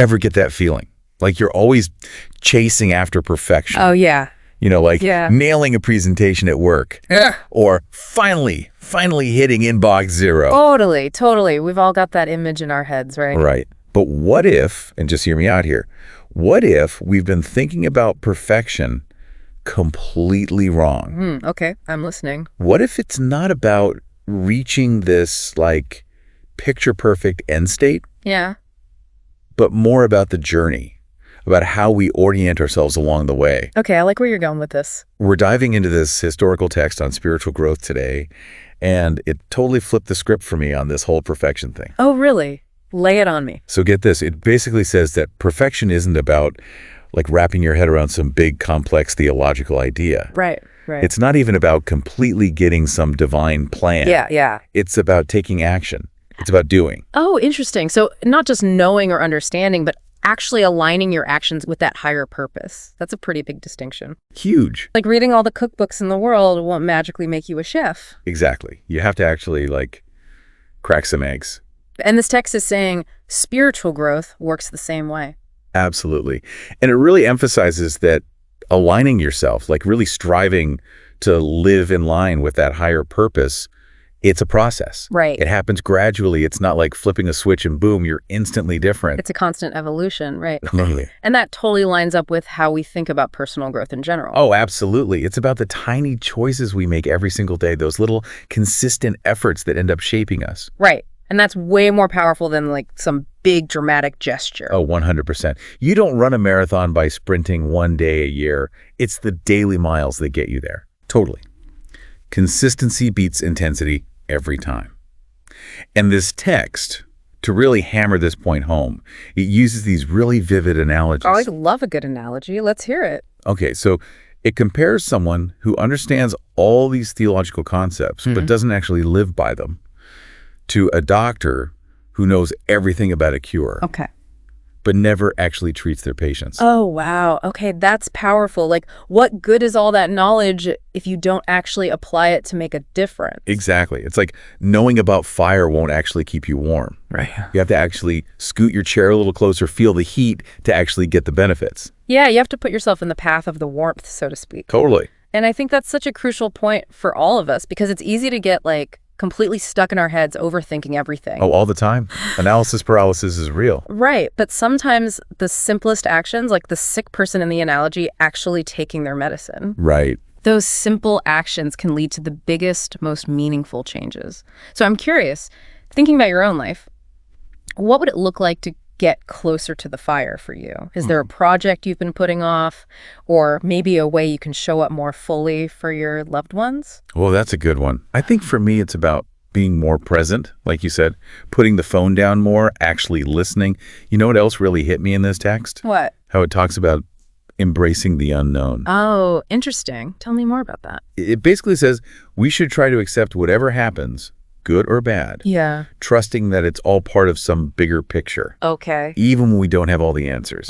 Ever get that feeling? Like you're always chasing after perfection. Oh, yeah. Like Yeah. nailing a presentation at work. Yeah. Or finally hitting inbox 0. Totally. We've all got that image in our heads, right? Right. But what if, and just hear me out here, what if we've been thinking about perfection completely wrong? Okay, I'm listening. What if it's not about reaching this, like, picture-perfect end state, Yeah. but more about the journey, about how we orient ourselves along the way? Okay, I like where you're going with this. We're diving into this historical text on spiritual growth today, and it totally flipped the script for me on this whole perfection thing. Oh, really? Lay it on me. So get this. It basically says that perfection isn't about, like, wrapping your head around some big, complex theological idea. Right. It's not even about completely getting some divine plan. Yeah. It's about taking action. It's about doing. Oh, interesting. So not just knowing or understanding, but actually aligning your actions with that higher purpose. That's a pretty big distinction. Huge. Like reading all the cookbooks in the world won't magically make you a chef. Exactly. You have to actually, like, crack some eggs. And this text is saying spiritual growth works the same way. Absolutely. And it really emphasizes that aligning yourself, like really striving to live in line with that higher purpose, it's a process. Right. It happens gradually. It's not like flipping a switch and boom, you're instantly different. It's a constant evolution, right? Totally. And that totally lines up with how we think about personal growth in general. Oh, absolutely. It's about the tiny choices we make every single day, those little consistent efforts that end up shaping us. Right. And that's way more powerful than like some big dramatic gesture. Oh, 100%. You don't run a marathon by sprinting one day a year. It's the daily miles that get you there. Totally. Consistency beats intensity every time. And this text, to really hammer this point home, it uses these really vivid analogies. Oh, I love a good analogy. Let's hear it. Okay, so it compares someone who understands all these theological concepts but doesn't actually live by them to a doctor who knows everything about a cure, Okay. but never actually treats their patients. Oh, wow. Okay, that's powerful. Like, what good is all that knowledge if you don't actually apply it to make a difference? Exactly. It's like knowing about fire won't actually keep you warm. Right. You have to actually scoot your chair a little closer, feel the heat to actually get the benefits. Yeah, you have to put yourself in the path of the warmth, so to speak. Totally. And I think that's such a crucial point for all of us because it's easy to get like completely stuck in our heads overthinking everything. Oh, all the time. Analysis paralysis is real. Right, but sometimes the simplest actions, like the sick person in the analogy actually taking their medicine, Right. those simple actions can lead to the biggest, most meaningful changes. So I'm curious, thinking about your own life, what would it look like to get closer to the fire for you? Is there a project you've been putting off, or maybe a way you can show up more fully for your loved ones? Well, that's a good one. I think for me, it's about being more present, like you said, putting the phone down more, actually listening. You know what else really hit me in this text? What? How it talks about embracing the unknown. Oh, interesting. Tell me more about that. It basically says we should try to accept whatever happens, good or bad, Yeah. trusting that it's all part of some bigger picture, Okay. even when we don't have all the answers.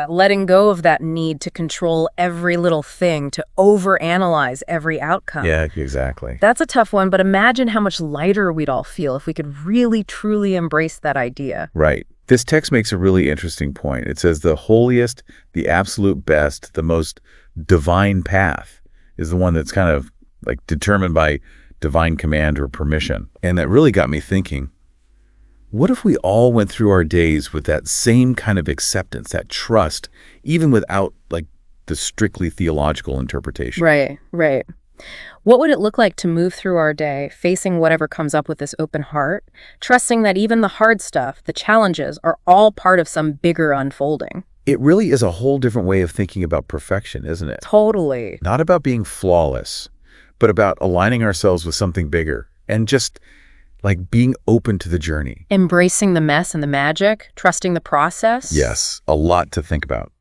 Letting go of that need to control every little thing, to overanalyze every outcome. Yeah, exactly. That's a tough one, but imagine how much lighter we'd all feel if we could really, truly embrace that idea. Right. This text makes a really interesting point. It says the holiest, the absolute best, the most divine path is the one that's kind of like determined by divine command or permission. And that really got me thinking, what if we all went through our days with that same kind of acceptance, that trust, even without like the strictly theological interpretation? Right. What would it look like to move through our day, facing whatever comes up with this open heart, trusting that even the hard stuff, the challenges, are all part of some bigger unfolding? It really is a whole different way of thinking about perfection, isn't it? Totally. Not about being flawless, but about aligning ourselves with something bigger and just like being open to the journey. Embracing the mess and the magic, trusting the process. Yes, a lot to think about.